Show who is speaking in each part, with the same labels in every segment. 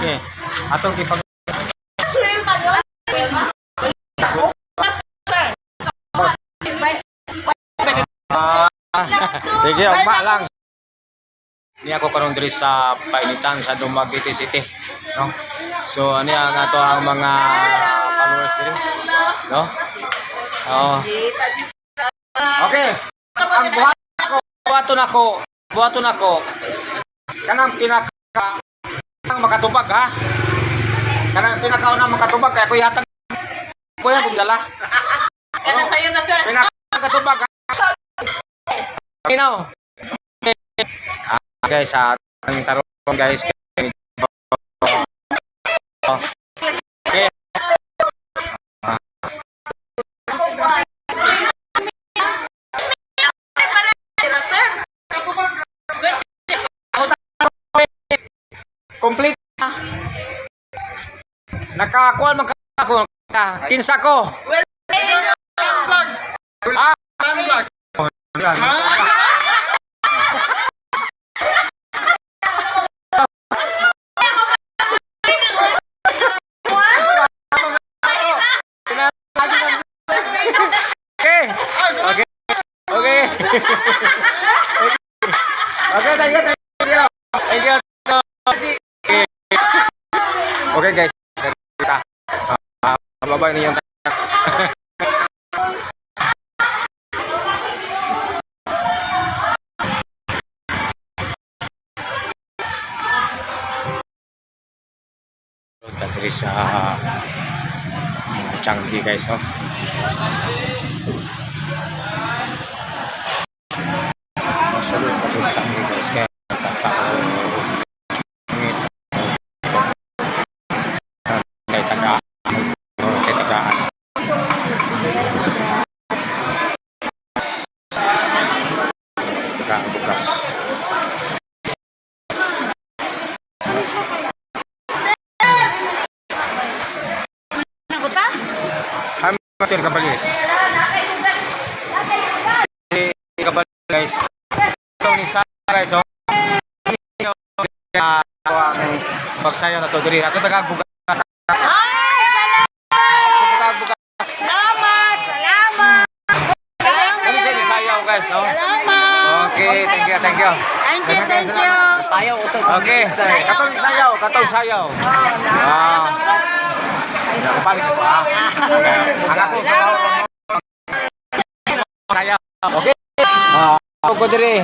Speaker 1: Okay. Atong kipag sige, ugma lang. Ni ako karon diri sa painitan sa Dumaguete City, no? So ani ang ato ang mga followers diri, no? Oh. Okay. Ang buhaton ako. Kanang makatubag ha. Kanang pinakauna makatubag kaya ko yatag ko yan kung dala.
Speaker 2: Kana sayo na sir.
Speaker 1: Pinakatubag ha. Minaw. Guys, sa ating tarong guys. Okay. Complete. Nakakuan magkako. Kinsa ko. Ah. Okay. Okay, thank you. Okay guys, kita babay niyo. Dari sa Changi guys, oh. Salut dari Changi guys, kaya bukas. I'm Master Cabalis. Si Cabalis guys. Ito ni Sa guys, oh. Pagsayo na to diri. Ako tagagbugas.
Speaker 2: Salamat.
Speaker 1: Ano siya ni Sayaw guys, oh. Okay, thank you.
Speaker 2: Thank you.
Speaker 3: Sayaw ito.
Speaker 1: Okay. Katong sayaw. Paling ko ba? Ang ako sayaw. Okay. Ako diri.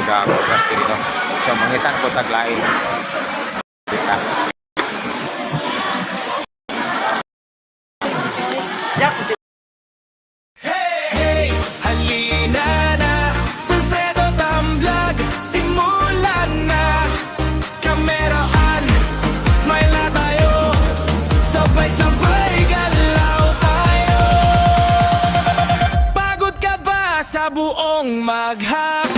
Speaker 1: Taga-bukas dito. So, mangitan ko taglain.
Speaker 4: Hey, halina na, Wilfredo Tamvlog, simulan na. Kamera on, smile na tayo, sabay-sabay galaw tayo. Pagod ka ba sa buong maghapon?